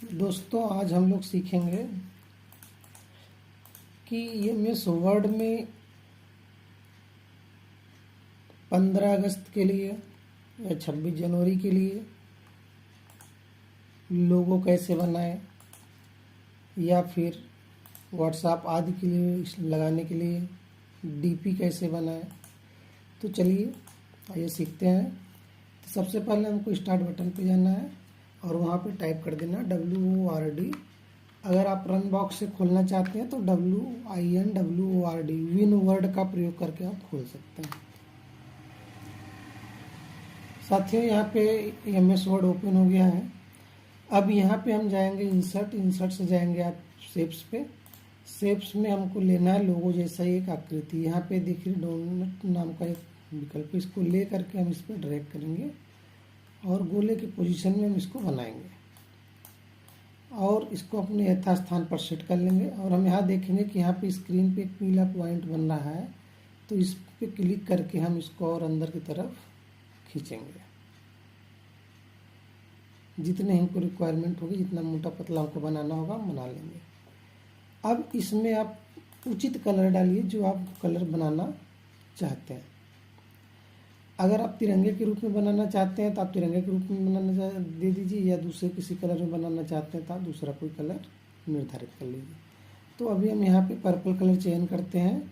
दोस्तों, आज हम लोग सीखेंगे कि एमएस वर्ड में 15 अगस्त के लिए या 26 जनवरी के लिए लोगो कैसे बनाएं या फिर व्हाट्सएप आदि के लिए लगाने के लिए डीपी कैसे बनाएं। तो चलिए आइए सीखते हैं। तो सबसे पहले हमको स्टार्ट बटन पे जाना है और वहाँ पे टाइप कर देना WORD। अगर आप रन बॉक्स से खोलना चाहते हैं तो WINWORD विन वर्ड का प्रयोग करके आप खोल सकते हैं। साथियों, यहाँ पे MS वर्ड ओपन हो गया है। अब यहाँ पे हम जाएंगे इंसर्ट से जाएंगे आप शेप्स पे। शेप्स में हमको लेना है लोगो जैसा एक आकृति। यहाँ पे देखिए डोनट नाम का एक विकल्प, इसको ले करके हम इस पर ड्रैग करेंगे और गोले की पोजीशन में हम इसको बनाएंगे और इसको अपने यथास्थान पर सेट कर लेंगे। और हम यहाँ देखेंगे कि यहाँ पे स्क्रीन पे एक पीला पॉइंट बन रहा है, तो इस पे क्लिक करके हम इसको और अंदर की तरफ खींचेंगे। जितने हमको रिक्वायरमेंट होगी, जितना मोटा पतला हमको बनाना होगा हम बना लेंगे। अब इसमें आप उचित कलर डालिए जो आप कलर बनाना चाहते हैं। अगर आप तिरंगे के रूप में बनाना चाहते हैं तो आप तिरंगे के रूप में बनाना दे दीजिए, या दूसरे किसी कलर में बनाना चाहते हैं तो आप दूसरा कोई कलर निर्धारित कर लीजिए। तो अभी हम यहाँ पे पर्पल कलर चयन करते हैं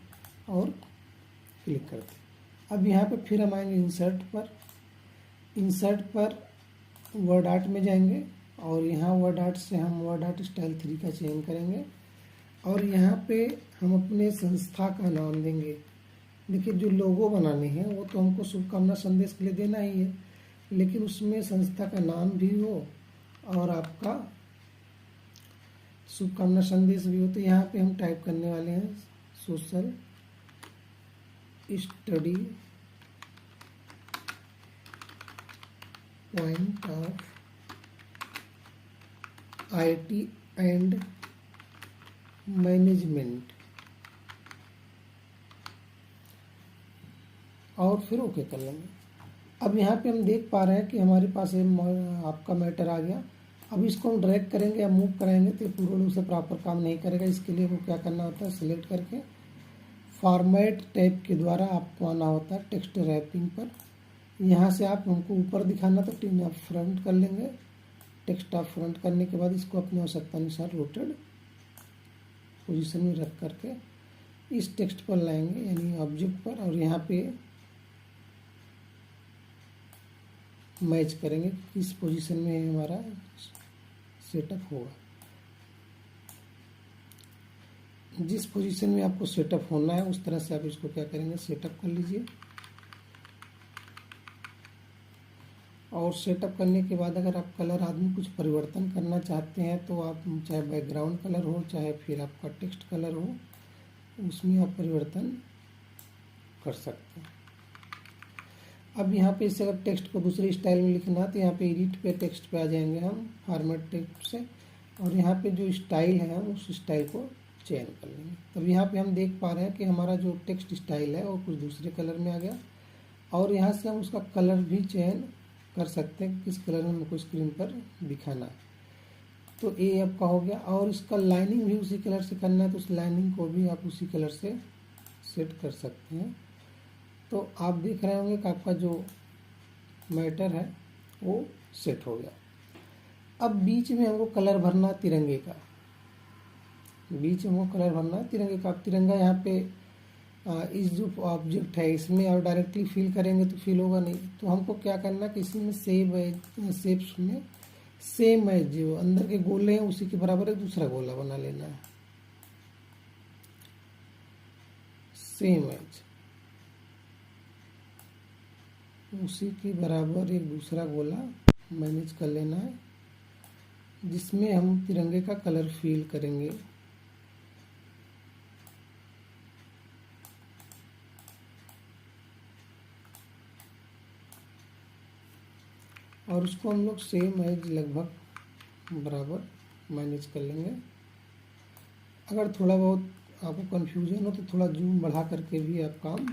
और क्लिक करते हैं। अब यहाँ पे फिर हम आएंगे इंसर्ट पर वर्ड आर्ट में जाएंगे और यहाँ वर्ड आर्ट से हम वर्ड आर्ट स्टाइल 3 का चयन करेंगे और यहाँ पे हम अपने संस्था का नाम देंगे। देखिए, जो लोगो बनाने हैं वो तो हमको शुभकामना संदेश के लिए देना ही है, लेकिन उसमें संस्था का नाम भी हो और आपका शुभकामना संदेश भी हो। तो यहाँ पे हम टाइप करने वाले हैं social study point of IT and management और फिर ओके कर लेंगे। अब यहाँ पे हम देख पा रहे हैं कि हमारे पास आपका मैटर आ गया। अब इसको हम ड्रैग करेंगे या मूव कराएंगे तो पूर्ण रूप से प्रॉपर काम नहीं करेगा। इसके लिए हमको क्या करना होता है, सिलेक्ट करके फॉर्मेट टैब के द्वारा आपको आना होता है टेक्स्ट रैपिंग पर। यहाँ से आप हमको ऊपर दिखाना तो टीम आप फ्रंट कर लेंगे। टेक्स्ट आप फ्रंट करने के बाद इसको अपनी आवश्यकता अनुसार रोटेड पोजीशन में रख करके इस टेक्स्ट पर लाएंगे, यानी ऑब्जेक्ट पर, और यहाँ पे मैच करेंगे किस पोजीशन में हमारा सेटअप होगा। जिस पोजीशन में आपको सेटअप होना है उस तरह से आप इसको क्या करेंगे, सेटअप कर लीजिए। और सेटअप करने के बाद अगर आप कलर आदमी कुछ परिवर्तन करना चाहते हैं तो आप चाहे बैकग्राउंड कलर हो चाहे फिर आपका टेक्स्ट कलर हो, उसमें आप परिवर्तन कर सकते हैं। अब यहाँ पे इसे अगर टेक्स्ट को दूसरे स्टाइल में लिखना है तो यहाँ पे एडिट पे टेक्स्ट पे आ जाएंगे हम फॉर्मेट टेक्स्ट से, और यहाँ पे जो स्टाइल है हम उस स्टाइल को चयन कर लेंगे। तब यहाँ पे हम देख पा रहे हैं कि हमारा जो टेक्स्ट स्टाइल है वो कुछ दूसरे कलर में आ गया, और यहाँ से हम उसका कलर भी चयन कर सकते हैं किस कलर में हमको स्क्रीन पर दिखाना है। तो ये आपका हो गया, और इसका लाइनिंग भी उसी कलर से करना है तो उस लाइनिंग को भी आप उसी कलर से सेट कर सकते हैं। तो आप देख रहे होंगे कि आपका जो मैटर है वो सेट हो गया। अब बीच में हमको कलर भरना तिरंगे का, बीच में हमको कलर भरना तिरंगे का। तिरंगा यहाँ पे इस जो ऑब्जेक्ट है इसमें और डायरेक्टली फिल करेंगे तो फिल होगा नहीं। तो हमको क्या करना कि इसी में शेप्स में सेम है, जो अंदर के गोले हैं उसी के बराबर एक दूसरा गोला बना लेना है। सेम एज उसी के बराबर एक दूसरा गोला मैनेज कर लेना है, जिसमें हम तिरंगे का कलर फिल करेंगे। और उसको हम लोग सेम एज लगभग बराबर मैनेज कर लेंगे। अगर थोड़ा बहुत आपको कन्फ्यूजन हो तो थोड़ा जूम बढ़ा करके भी आप काम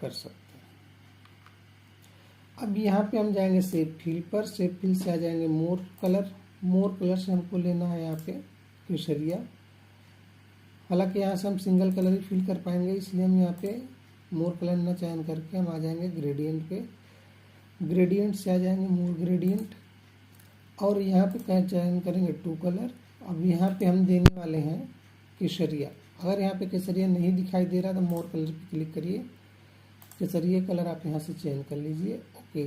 कर सकते हैं। अब यहाँ पे हम जाएंगे शेप फिल पर, शेप फिल से आ जाएंगे मोर कलर। मोर कलर से हमको लेना है यहाँ पे केसरिया। हालांकि यहाँ से हम सिंगल कलर ही फिल कर पाएंगे, इसलिए हम यहाँ पे मोर कलर ना चयन करके हम आ जाएंगे ग्रेडियंट पे। ग्रेडियंट से आ जाएंगे मोर ग्रेडियंट और यहाँ पे क्या चयन करेंगे 2 कलर। अब यहाँ पे हम देने वाले हैं केसरिया। अगर यहाँ पे केसरिया नहीं दिखाई दे रहा तो मोर कलर पे क्लिक करिए, केसरिया कलर आप यहाँ से चयन कर लीजिए। ओके,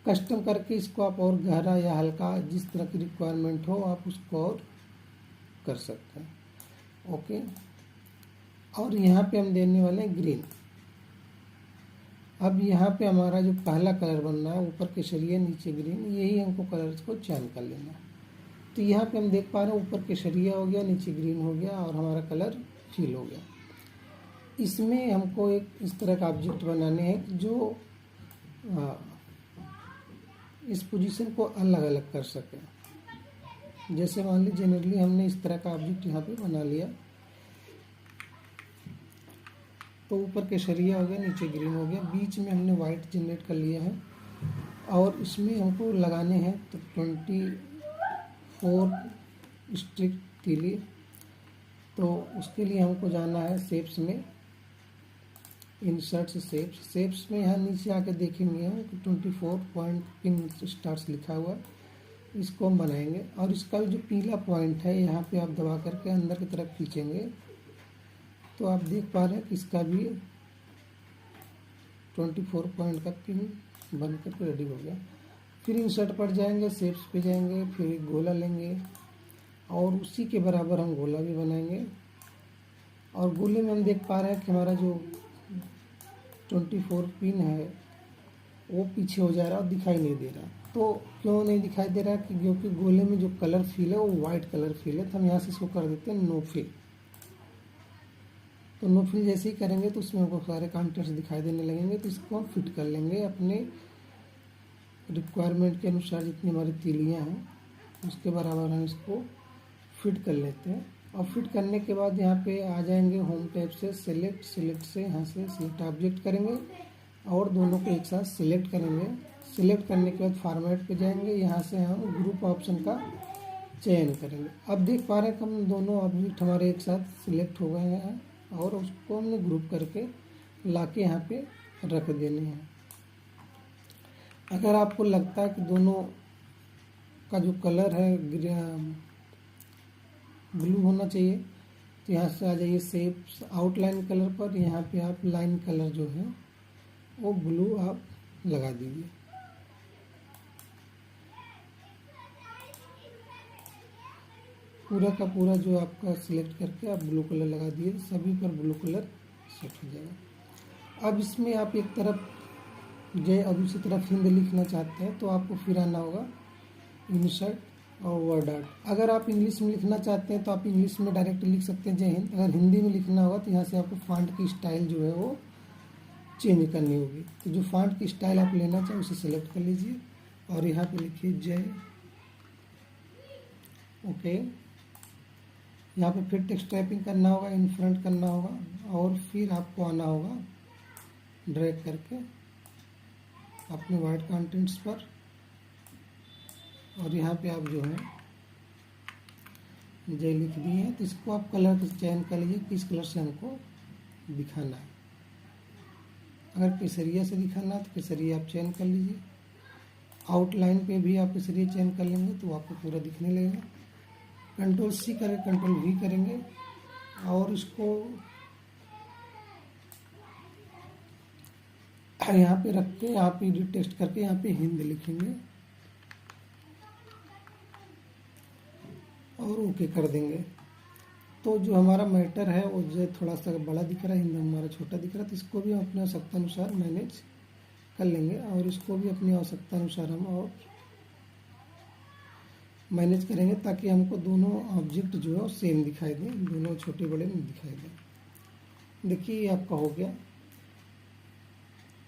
कस्टम करके इसको आप और गहरा या हल्का जिस तरह की रिक्वायरमेंट हो आप उसको और कर सकते हैं। ओके, और यहाँ पे हम देने वाले हैं ग्रीन। अब यहाँ पे हमारा जो पहला कलर बनना है, ऊपर केसरिया नीचे ग्रीन, यही हमको कलर्स को चयन कर लेना है। तो यहाँ पे हम देख पा रहे हैं ऊपर केसरिया हो गया, नीचे ग्रीन हो गया और हमारा कलर फिल हो गया। इसमें हमको एक इस तरह का ऑब्जेक्ट बनाने हैं जो इस पोजीशन को अलग अलग कर सके। जैसे मान लीजिए जनरली हमने इस तरह का ऑब्जेक्ट यहाँ पे बना लिया, तो ऊपर केसरिया हो गया, नीचे ग्रीन हो गया, बीच में हमने वाइट जनरेट कर लिया है और इसमें हमको लगाने हैं तो 24 स्ट्रिक तीली। तो उसके लिए हमको जाना है शेप्स में, इंसर्ट से शेप्स में यहाँ नीचे आके देखेंगे हम 24 पॉइंट पिन स्टार्स लिखा हुआ, इसको हम बनाएंगे। और इसका जो पीला पॉइंट है यहाँ पे आप दबा करके अंदर की तरफ खींचेंगे तो आप देख पा रहे हैं कि इसका भी 24 पॉइंट का पिन बन करके रेडी हो गया। फिर इंसर्ट पर जाएंगे, शेप्स पे जाएंगे, फिर एक गोला लेंगे और उसी के बराबर हम गोला भी बनाएंगे। और गोले में हम देख पा रहे हैं कि हमारा जो 24 पिन है वो पीछे हो जा रहा है और दिखाई नहीं दे रहा। तो क्यों नहीं दिखाई दे रहा? कि क्योंकि गोले में जो कलर फिल है वो वाइट कलर फिल है। तो हम यहाँ से इसको कर देते हैं नो फिल। तो नो फिल जैसे ही करेंगे तो उसमें हमको सारे कंटेंट्स दिखाई देने लगेंगे। तो इसको हम फिट कर लेंगे अपने रिक्वायरमेंट के अनुसार, जितनी हमारी तीलियाँ हैं उसके बराबर हम इसको फिट कर लेते हैं। और फिट करने के बाद यहाँ पे आ जाएंगे होम टैब से सेलेक्ट से यहाँ से सिलेक्ट ऑब्जेक्ट करेंगे और दोनों को एक साथ सिलेक्ट करेंगे। सिलेक्ट करने के बाद फॉर्मेट पे जाएंगे, यहाँ से हम ग्रुप ऑप्शन का चयन करेंगे। अब देख पा रहे हैं कि हम दोनों ऑब्जेक्ट हमारे एक साथ सिलेक्ट हो गए हैं और उसको हमने ग्रुप करके लाके यहाँ पे रख देने हैं। अगर आपको लगता है कि दोनों का जो कलर है ब्लू होना चाहिए तो यहाँ से आ जाइए शेप्स आउटलाइन कलर पर, यहाँ पे आप लाइन कलर जो है वो ब्लू आप लगा दीजिए। पूरा का पूरा जो आपका सिलेक्ट करके आप ब्लू कलर लगा दिए, सभी पर ब्लू कलर सेट हो जाएगा। अब इसमें आप एक तरफ जय और दूसरी तरफ हिंद लिखना चाहते हैं तो आपको फिर आना होगा इंसर्ट और वर्ड आर्ट। अगर आप इंग्लिश में लिखना चाहते हैं तो आप इंग्लिश में डायरेक्ट लिख सकते हैं जय हिंद। अगर हिंदी में लिखना होगा तो यहाँ से आपको फॉन्ट की स्टाइल जो है वो चेंज करनी होगी। तो जो फॉन्ट की स्टाइल आप लेना चाहें उसे सेलेक्ट कर लीजिए और यहाँ पे लिखिए जय। ओके, यहाँ पे फिर टेक्स्ट टाइपिंग करना होगा, इन फ्रंट करना होगा और फिर आपको आना होगा ड्रैग करके अपने वाइट कंटेंट्स पर और यहाँ पे आप जो है जय लिख दिए हैं। तो इसको आप कलर का चयन कर लीजिए किस कलर से हमको दिखाना है। अगर केसरिया से दिखाना है तो केसरिया आप चयन कर लीजिए। आउटलाइन पे भी आप केसरिया चयन कर लेंगे तो आपको पूरा दिखने लगेगा। कंट्रोल सी करें, कंट्रोल वी करेंगे और इसको यहाँ पे रख के यहाँ पे एडिट टेक्स्ट करके यहाँ पे हिंद लिखेंगे और ओके कर देंगे। तो जो हमारा मैटर है वो जो थोड़ा सा बड़ा दिख रहा है, हिंद हमारा छोटा दिख रहा है, तो इसको भी हम अपनी आवश्यकता अनुसार मैनेज कर लेंगे और इसको भी अपनी आवश्यकता अनुसार हम और मैनेज करेंगे ताकि हमको दोनों ऑब्जेक्ट जो है सेम दिखाई दें, दोनों छोटे बड़े नहीं दिखाई दें। देखिए ये आपका हो गया।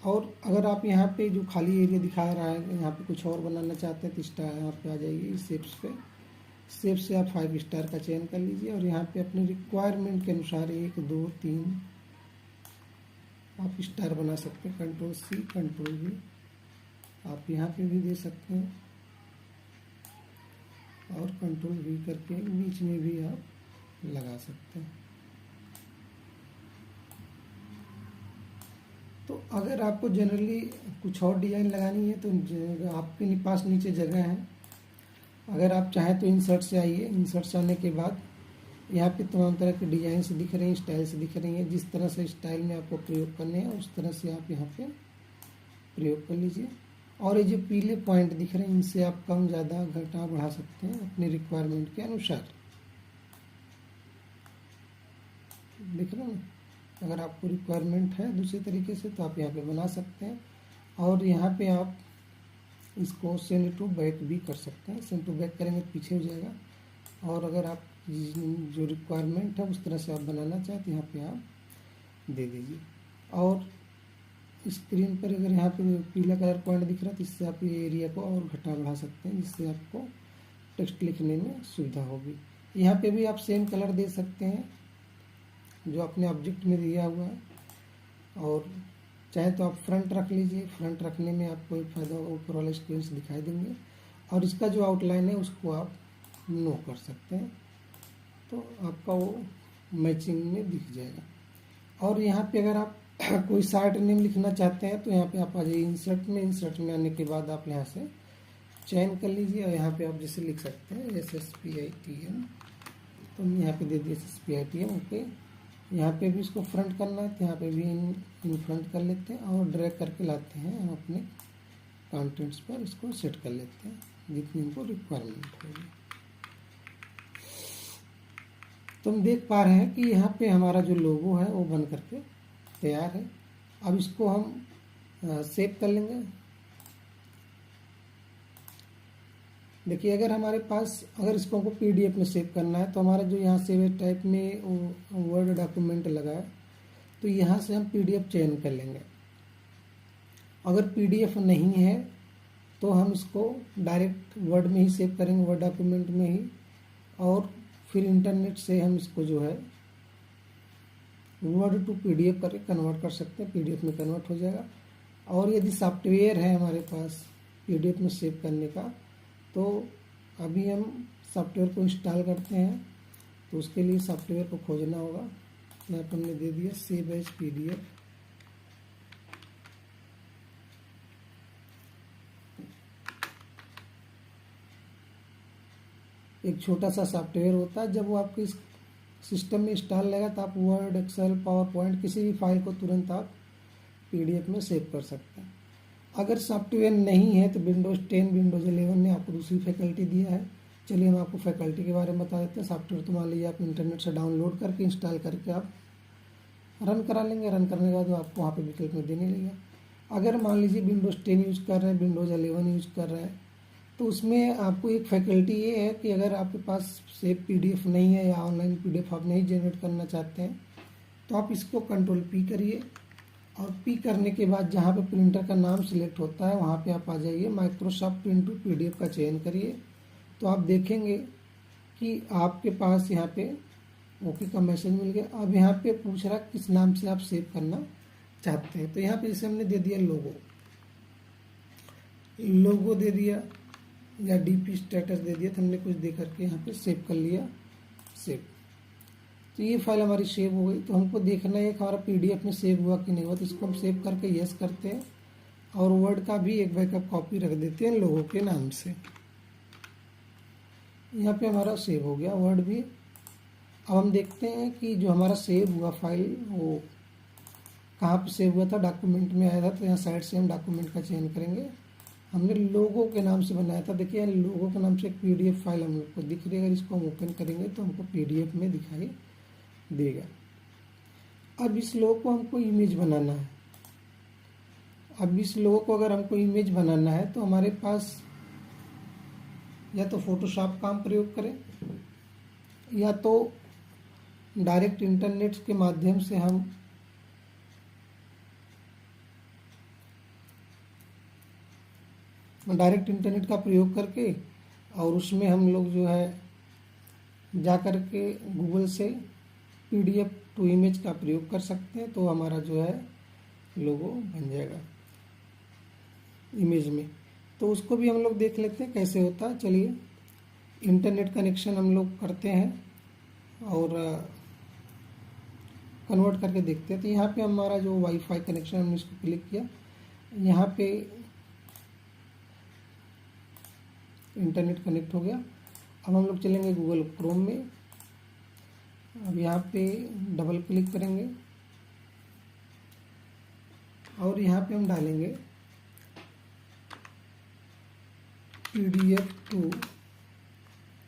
और अगर आप यहाँ पे जो खाली एरिया दिखा रहा है यहाँ पे कुछ और बनाना चाहते हैं तो स्टार यहाँ पे आ जाइए शेप्स पे। शेप से आप 5 स्टार का चयन कर लीजिए और यहाँ पे अपने रिक्वायरमेंट के अनुसार 1 2 3 आप स्टार बना सकते हैं। कंट्रोल सी कंट्रोल वी आप यहाँ पे भी दे सकते हैं और कंट्रोल V करके बीच में भी आप लगा सकते हैं। तो अगर आपको जनरली कुछ और डिज़ाइन लगानी है तो आपके पास नीचे जगह है, अगर आप चाहें तो इंसर्ट से आइए। इंसर्ट से आने के बाद यहाँ पे तमाम तरह के डिज़ाइन से दिख रही हैं, स्टाइल से दिख रही हैं। जिस तरह से स्टाइल में आपको प्रयोग करने हैं उस तरह से आप यहाँ पे प्रयोग कर लीजिए। और ये जो पीले पॉइंट दिख रहे हैं इनसे आप कम ज़्यादा घटा बढ़ा सकते हैं अपनी रिक्वायरमेंट के अनुसार। दिख रहा है, अगर आपको रिक्वायरमेंट है दूसरे तरीके से तो आप यहाँ पे बना सकते हैं। और यहाँ पे आप इसको सेंड टू बैक भी कर सकते हैं। सेंड टू बैक करेंगे तो पीछे हो जाएगा। और अगर आप जो रिक्वायरमेंट है उस तरह से आप बनाना चाहते हैं यहाँ पे आप दे दीजिए। और स्क्रीन पर अगर यहाँ पे पीला कलर पॉइंट दिख रहा है तो इससे आप ये एरिया को और घटा बढ़ा सकते हैं, जिससे आपको टेक्स्ट लिखने में सुविधा होगी। यहाँ पे भी आप सेम कलर दे सकते हैं जो अपने ऑब्जेक्ट में दिया हुआ है। और चाहे तो आप फ्रंट रख लीजिए, फ्रंट रखने में आपको एक फ़ायदा होगा, ऊपर वाले स्क्रीन से दिखाई देंगे। और इसका जो आउटलाइन है उसको आप नो कर सकते हैं तो आपका वो मैचिंग में दिख जाएगा। और यहाँ पे अगर आप कोई साइट नेम लिखना चाहते हैं तो यहाँ पे आप आ जाइए इंसर्ट में। इंसर्ट में आने के बाद आप यहाँ से चयन कर लीजिए और यहाँ पे आप जैसे लिख सकते हैं SSPITM, तो हम यहाँ पे दे दिए SSPITM। ओके, यहाँ पे भी इसको फ्रंट करना है तो यहाँ पे भी इन फ्रंट कर लेते हैं और ड्रैग करके लाते हैं हम अपने कंटेंट्स पर, इसको सेट कर लेते हैं जितनी हमको रिक्वायरमेंट होगी। तो हम देख पा रहे हैं कि यहाँ पे हमारा जो लोगो है वो बन करके तैयार है। अब इसको हम सेव कर लेंगे। देखिए, अगर हमारे पास अगर इसको हमको PDF में सेव करना है तो हमारा जो यहाँ सेव टाइप में वर्ड डॉक्यूमेंट लगा है तो यहाँ से हम PDF चयन कर लेंगे। अगर PDF नहीं है तो हम इसको डायरेक्ट वर्ड में ही सेव करेंगे, वर्ड डॉक्यूमेंट में ही। और फिर इंटरनेट से हम इसको जो है वर्ड टू PDF करके कन्वर्ट कर सकते हैं, PDF में कन्वर्ट हो जाएगा। और यदि सॉफ्टवेयर है हमारे पास PDF में सेव करने का तो अभी हम सॉफ्टवेयर को इंस्टॉल करते हैं, तो उसके लिए सॉफ्टवेयर को खोजना होगा। यहाँ पर हमने दे दिया सेव एज PDF। एक छोटा सा सॉफ्टवेयर होता है, जब वो आपके इस सिस्टम में इंस्टॉल रहेगा तो आप वर्ड, एक्सेल, पावर पॉइंट किसी भी फाइल को तुरंत आप PDF में सेव कर सकते हैं। अगर सॉफ्टवेयर नहीं है तो विंडोज़ 10, विंडोज़ 11 ने आपको दूसरी फैकल्टी दिया है। चलिए हम आपको फैकल्टी के बारे में बता देते हैं। सॉफ्टवेयर तो मान लीजिए आप इंटरनेट से डाउनलोड करके इंस्टॉल करके आप रन करा लेंगे। रन करने के बाद आपको वहाँ पे विकल्प में देने लगेगा। अगर मान लीजिए विंडोज़ 10 यूज़ कर रहे हैं, विंडोज़ 11 यूज़ कर रहे हैं तो उसमें आपको एक फैकल्टी ये है कि अगर आपके पास सेव PDF नहीं है या ऑनलाइन PDF आप नहीं जनरेट करना चाहते हैं तो आप इसको कंट्रोल P करिए। और P करने के बाद जहाँ पे प्रिंटर का नाम सिलेक्ट होता है वहाँ पे आप आ जाइए, माइक्रोसॉफ्ट प्रिंट टू PDF का चयन करिए। तो आप देखेंगे कि आपके पास यहाँ पे ओके का मैसेज मिल गया। अब यहाँ पे पूछ रहा किस नाम से आप सेव करना चाहते हैं, तो यहाँ पे जैसे हमने दे दिया लोगो दे दिया या DP स्टेटस दे दिया, तो हमने कुछ दे करके यहाँ पे सेव कर लिया। सेव, तो ये फाइल हमारी सेव हो गई। तो हमको देखना है कि हमारा PDF में सेव हुआ कि नहीं हुआ, तो इसको हम सेव करके यस करते हैं और वर्ड का भी एक बैकअप कॉपी रख देते हैं लोगों के नाम से। यहाँ पे हमारा सेव हो गया वर्ड भी। अब हम देखते हैं कि जो हमारा सेव हुआ फाइल वो कहाँ पे सेव हुआ था, डॉक्यूमेंट में आया था। तो यहाँ साइड से हम डॉक्यूमेंट का चयन करेंगे। हमने लोगो के नाम से बनाया था। देखिए लोगो के नाम से एक PDF फाइल हम लोग को दिख रही है। अगर इसको हम ओपन करेंगे तो हमको PDF में दिखाई देगा। अब इस लोगो को हमको इमेज बनाना है। अब इस लोगो को अगर हमको इमेज बनाना है तो हमारे पास या तो फोटोशॉप का हम प्रयोग करें या तो डायरेक्ट इंटरनेट के माध्यम से हम डायरेक्ट इंटरनेट का प्रयोग करके और उसमें हम लोग जो है जा कर के गूगल से PDF टू इमेज का प्रयोग कर सकते हैं। तो हमारा जो है लोगो बन जाएगा। इमेज में। तो उसको भी हम लोग देख लेते हैं कैसे होता है। चलिए इंटरनेट कनेक्शन हम लोग करते हैं और कन्वर्ट करके देखते हैं। तो यहाँ पे हमारा जो वाईफाई कनेक्शन हमने इसको क्लिक किया, यहाँ पे इंटरनेट कनेक्ट हो गया। अब हम लोग चलेंगे गूगल क्रोम में। अब यहाँ पे डबल क्लिक करेंगे और यहाँ पे हम डालेंगे PDF टू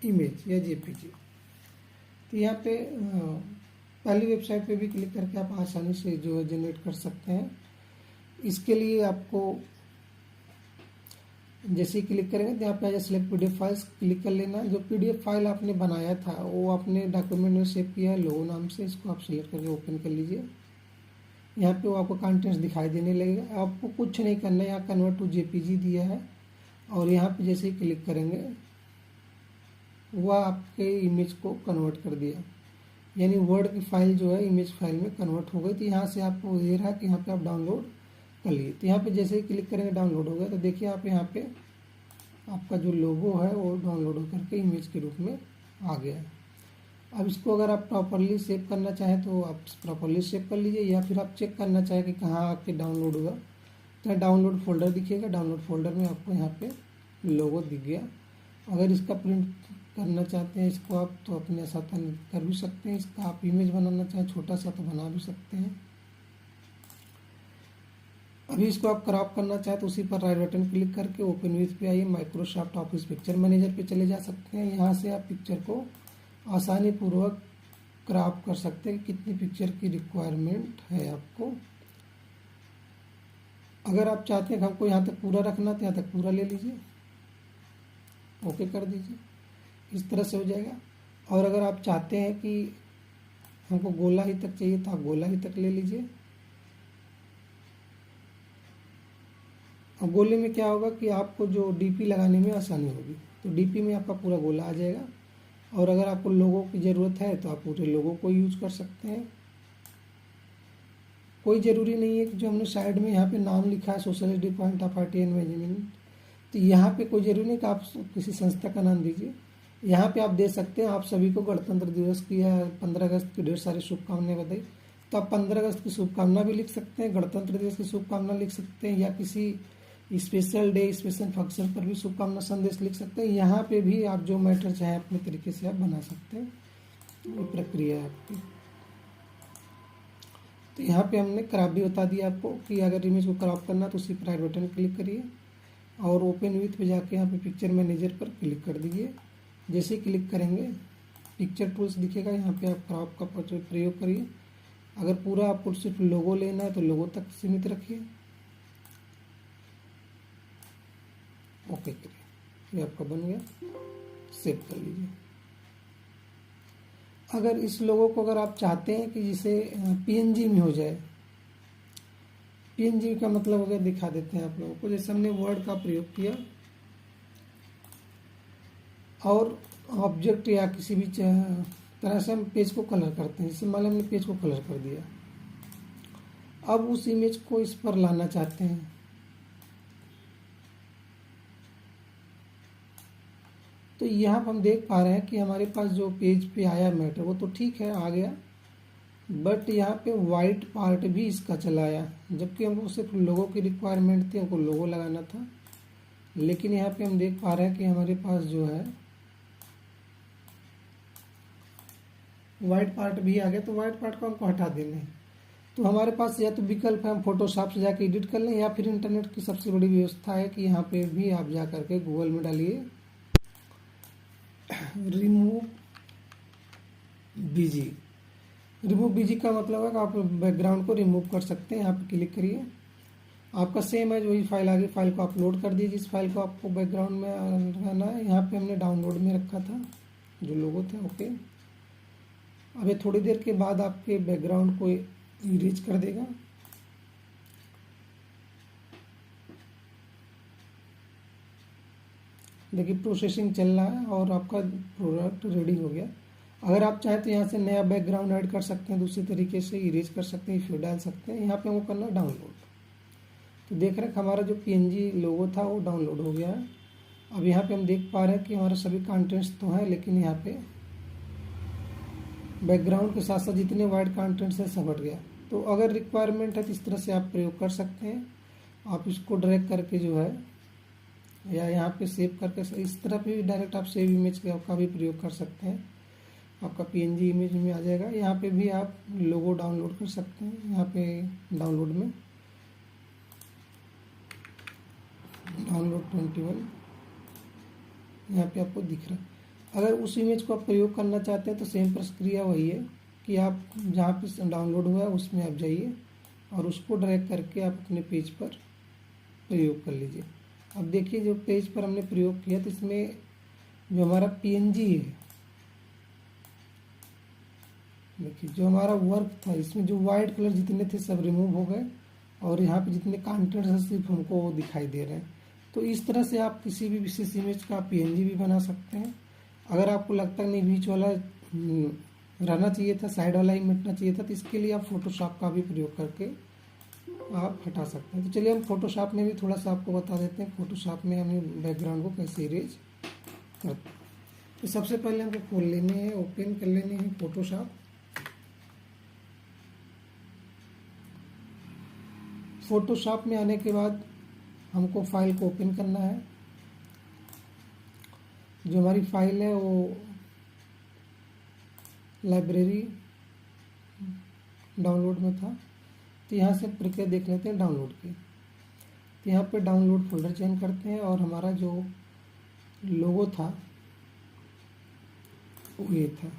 इमेज या JPG। तो यहाँ पे पहली वेबसाइट पे भी क्लिक करके आप आसानी से जो है जनरेट कर सकते हैं। इसके लिए आपको जैसे ही क्लिक करेंगे तो यहाँ पे सेलेक्ट PDF फाइल्स क्लिक कर लेना। जो PDF फाइल आपने बनाया था वो आपने डॉक्यूमेंट में सेव किया है लोगो नाम से, इसको आप सिलेक्ट करके ओपन कर लीजिए। यहाँ पे वो आपको कंटेंट्स दिखाई देने लगेगा। आपको कुछ नहीं करना है, यहाँ कन्वर्ट टू JPG दिया है और यहाँ पे जैसे ही क्लिक करेंगे वह आपके इमेज को कन्वर्ट कर दिया, यानी वर्ड की फाइल जो है इमेज फाइल में कन्वर्ट हो गई। तो यहाँ से आपको ये रहा कि यहाँ पे आप डाउनलोड कर लिए। तो यहाँ पे जैसे ही क्लिक करेंगे डाउनलोड हो गया। तो देखिए आप यहाँ पे आपका जो लोगो है वो डाउनलोड होकर के इमेज के रूप में आ गया है। अब इसको अगर आप प्रॉपरली सेव करना चाहें तो आप प्रॉपरली सेव कर लीजिए, या फिर आप चेक करना चाहें कि कहाँ आके डाउनलोड हुआ तो डाउनलोड फोल्डर दिखेगा। डाउनलोड फोल्डर में आपको यहाँ पे लोगो दिख गया। अगर इसका प्रिंट करना चाहते हैं इसको आप तो अपने साथ कर भी सकते हैं। इसका आप इमेज बनाना चाहें छोटा सा तो बना भी सकते हैं। अभी इसको आप क्रॉप करना चाहें तो उसी पर राइट बटन क्लिक करके ओपन विथ पे आइए, माइक्रोसॉफ्ट ऑफिस पिक्चर मैनेजर पे चले जा सकते हैं। यहाँ से आप पिक्चर को आसानी पूर्वक क्रॉप कर सकते हैं। कितनी पिक्चर की रिक्वायरमेंट है आपको, अगर आप चाहते हैं कि हमको यहाँ तक पूरा रखना तो यहाँ तक पूरा ले लीजिए, ओके कर दीजिए, इस तरह से हो जाएगा। और अगर आप चाहते हैं कि हमको गोला ही तक चाहिए तो आप गोला ही तक ले लीजिए। अब गोले में क्या होगा कि आपको जो DP लगाने में आसानी होगी, तो DP में आपका पूरा गोला आ जाएगा। और अगर आपको लोगों की ज़रूरत है तो आप पूरे लोगों को यूज कर सकते हैं। कोई ज़रूरी नहीं है कि जो हमने साइड में यहाँ पे नाम लिखा है socialist point of party and management, तो यहाँ पे कोई ज़रूरी नहीं कि आप किसी संस्था का नाम दीजिए। यहाँ पे आप दे सकते हैं आप सभी को गणतंत्र दिवस की या 15 अगस्त की ढेर सारी शुभकामनाएं बताई, तो आप 15 अगस्त की शुभकामना भी लिख सकते हैं, गणतंत्र दिवस की शुभकामना लिख सकते हैं, या किसी स्पेशल डे स्पेशल फंक्शन पर भी शुभकामना संदेश लिख सकते हैं। यहाँ पे भी आप जो मैटर चाहे अपने तरीके से आप बना सकते हैं, ये प्रक्रिया है आपकी। तो यहाँ पे हमने क्रॉप भी बता दिया आपको कि अगर इमेज को क्रॉप करना तो उसी पर राइट बटन क्लिक करिए और ओपन विथ पे जाके यहाँ पे पिक्चर मैनेजर पर क्लिक कर दीजिए। जैसे ही क्लिक करेंगे पिक्चर टूल्स दिखेगा, यहाँ पे आप क्रॉप का प्रयोग करिए। अगर पूरा आपको सिर्फ लोगो लेना है तो लोगो तक सीमित रखिए, ओके करिए, ये आपका बन गया, सेव कर लीजिए। अगर इस लोगो को अगर आप चाहते हैं कि जिसे PNG में हो जाए, PNG का मतलब अगर दिखा देते हैं आप लोगों को। जैसे हमने वर्ड का प्रयोग किया और ऑब्जेक्ट या किसी भी तरह से हम पेज को कलर करते हैं। जैसे मान लो हमने पेज को कलर कर दिया, अब उस इमेज को इस पर लाना चाहते हैं, तो यहाँ पर हम देख पा रहे हैं कि हमारे पास जो पेज पे आया मैटर वो तो ठीक है आ गया, बट यहाँ पे वाइट पार्ट भी इसका चला आया, जबकि हमको सिर्फ लोगो की रिक्वायरमेंट थी, हमको लोगो लगाना था। लेकिन यहाँ पे हम देख पा रहे हैं कि हमारे पास जो है वाइट पार्ट भी आ गया। तो वाइट पार्ट को हमको हटा देना है। तो हमारे पास या तो विकल्प है हम फोटोशॉप से जाके एडिट कर लें, या फिर इंटरनेट की सबसे बड़ी व्यवस्था है कि यहाँ पे भी आप जा करके गूगल में डालिए रिमूव BG। रिमूव BG का मतलब है कि आप बैकग्राउंड को रिमूव कर सकते हैं। यहाँ पे क्लिक करिए, आपका सेम है वही फाइल आगे, फाइल को अपलोड कर दीजिए। जिस फाइल को आपको बैकग्राउंड में लगाना है, यहाँ पे हमने डाउनलोड में रखा था जो लोगो था, ओके। अब ये थोड़ी देर के बाद आपके बैकग्राउंड को इरेज कर देगा। देखिए प्रोसेसिंग चल रहा है और आपका प्रोडक्ट रेडी हो गया। अगर आप चाहें तो यहाँ से नया बैकग्राउंड ऐड कर सकते हैं, दूसरी तरीके से इरेज कर सकते हैं, फिर डाल सकते हैं। यहाँ पे वो करना डाउनलोड। तो देख रहे हैं हमारा जो PNG लोगो था वो डाउनलोड हो गया है। अब यहाँ पे हम देख पा रहे हैं कि हमारे सभी कंटेंट्स तो हैं, लेकिन यहाँ पे बैकग्राउंड के साथ साथ जितने वाइड कंटेंट्स हैं सब हट गया। तो अगर रिक्वायरमेंट है तो इस तरह से आप प्रयोग कर सकते हैं। आप इसको ड्रैग करके जो है या यहाँ पे सेव करके इस तरह पे भी डायरेक्ट आप सेव इमेज का भी प्रयोग कर सकते हैं। आपका PNG इमेज में आ जाएगा। यहाँ पे भी आप लोगो डाउनलोड कर सकते हैं। यहाँ पे डाउनलोड में डाउनलोड 21 यहाँ पे आपको दिख रहा है। अगर उस इमेज को आप प्रयोग करना चाहते हैं तो सेम प्रक्रिया वही है कि आप जहाँ पे डाउनलोड हुआ है उसमें आप जाइए और उसको ड्रैग करके आप अपने पेज पर प्रयोग कर लीजिए। अब देखिए जो पेज पर हमने प्रयोग किया तो इसमें जो हमारा PNG है, देखिए जो हमारा वर्क था इसमें जो वाइट कलर जितने थे सब रिमूव हो गए और यहाँ पे जितने कंटेंट्स हैं सिर्फ हमको वो दिखाई दे रहे हैं। तो इस तरह से आप किसी भी विशेष इमेज का PNG भी बना सकते हैं। अगर आपको लगता है नहीं बीच वाला रहना चाहिए था, साइड वाला ही मिटना चाहिए था, तो इसके लिए आप फोटोशॉप का भी प्रयोग करके आप हटा सकते हैं। तो चलिए हम फोटोशॉप में भी थोड़ा सा आपको बता देते हैं फोटोशॉप में हमें बैकग्राउंड को कैसे इरेज करते हैं। तो सबसे पहले हमको खोल लेने हैं, ओपन कर लेने हैं फोटोशॉप। फोटोशॉप में आने के बाद हमको फाइल को ओपन करना है। जो हमारी फाइल है वो लाइब्रेरी डाउनलोड में था, तो यहाँ से प्रक्रिया देख लेते हैं डाउनलोड की। तो यहाँ पे डाउनलोड फोल्डर चयन करते हैं और हमारा जो लोगो था वो ये था।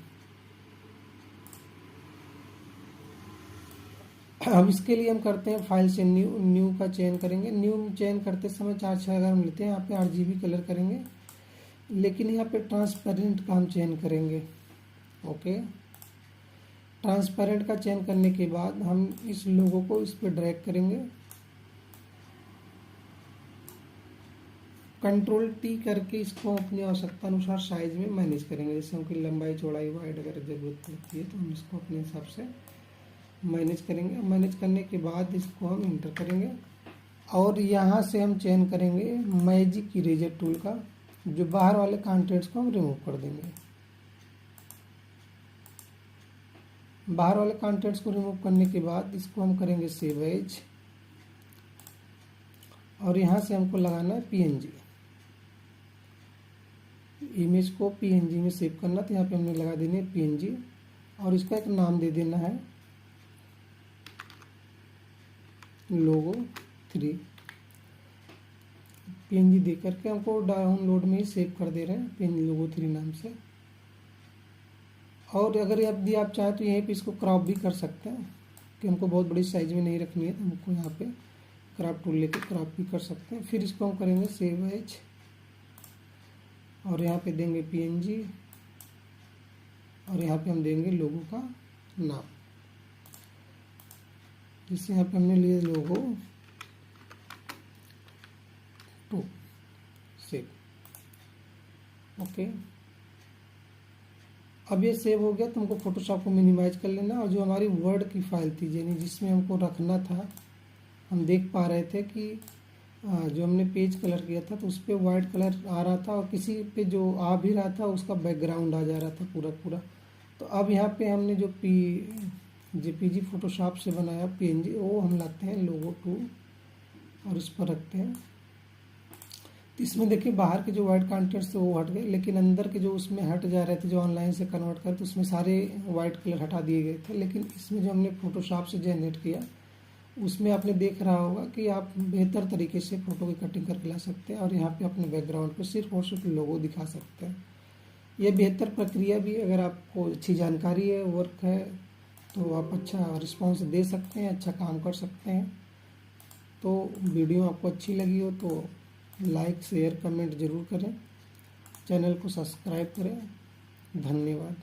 अब इसके लिए हम करते हैं फाइल से न्यू का चयन करेंगे। न्यू चयन करते समय 4-6 अगर हम लेते हैं, यहाँ पे RGB कलर करेंगे, लेकिन यहाँ पे ट्रांसपेरेंट का हम चयन करेंगे। ओके, ट्रांसपेरेंट का चयन करने के बाद हम इस लोगो को इस पर ड्रैग करेंगे, Ctrl+T करके इसको अपनी आवश्यकता अनुसार साइज में मैनेज करेंगे। जैसे हमको लंबाई चौड़ाई वाइड अगर ज़रूरत पड़ती है तो हम इसको अपने हिसाब से मैनेज करेंगे। मैनेज करने के बाद इसको हम इंटर करेंगे और यहाँ से हम चयन करेंगे मैजिक इरेजर टूल का, जो बाहर वाले कंटेंट्स को हम रिमूव कर देंगे। बाहर वाले कंटेंट्स को रिमूव करने के बाद इसको हम करेंगे सेव एज और यहाँ से हमको लगाना है PNG इमेज को PNG में सेव करना। तो यहाँ पे हमने लगा देनी है PNG और इसका एक नाम दे देना है लोगो 3। PNG दे करके हमको डाउनलोड में ही सेव कर दे रहे हैं PNG लोगो 3 नाम से। और अगर यदि आप चाहें तो यहीं पे इसको क्रॉप भी कर सकते हैं कि हमको बहुत बड़ी साइज में नहीं रखनी है, तो हमको यहाँ पे क्रॉप टूल लेके क्रॉप भी कर सकते हैं। फिर इसको हम करेंगे सेव एज और यहाँ पे देंगे PNG और यहाँ पे हम देंगे लोगो का नाम, जिससे यहाँ पे हमने लिए लोगो 2 सेव। ओके, अब ये सेव हो गया तो हमको फोटोशॉप को मिनिमाइज कर लेना। और जो हमारी वर्ड की फाइल थी यानी जिसमें हमको रखना था, हम देख पा रहे थे कि जो हमने पेज कलर किया था तो उस पर वाइट कलर आ रहा था और किसी पे जो आ भी रहा था उसका बैकग्राउंड आ जा रहा था पूरा। तो अब यहाँ पे हमने जो JPG फोटोशॉप से बनाया PNG वो हम लाते हैं लोगो 2 और इस पर रखते हैं। तो इसमें देखिए बाहर के जो वाइट कंटेंट्स थे वो हट गए, लेकिन अंदर के जो उसमें हट जा रहे थे जो ऑनलाइन से कन्वर्ट कर, तो उसमें सारे वाइट कलर हटा दिए गए थे। लेकिन इसमें जो हमने फोटोशॉप से जनरेट किया उसमें आपने देख रहा होगा कि आप बेहतर तरीके से फ़ोटो की कटिंग करके ला सकते हैं और यहाँ पे अपने बैकग्राउंड पे सिर्फ और सिर्फ लोगो दिखा सकते हैं। ये बेहतर प्रक्रिया भी, अगर आपको अच्छी जानकारी है, वर्क है, तो आप अच्छा रिस्पॉन्स दे सकते हैं, अच्छा काम कर सकते हैं। तो वीडियो आपको अच्छी लगी हो तो लाइक शेयर कमेंट ज़रूर करें, चैनल को सब्सक्राइब करें। धन्यवाद।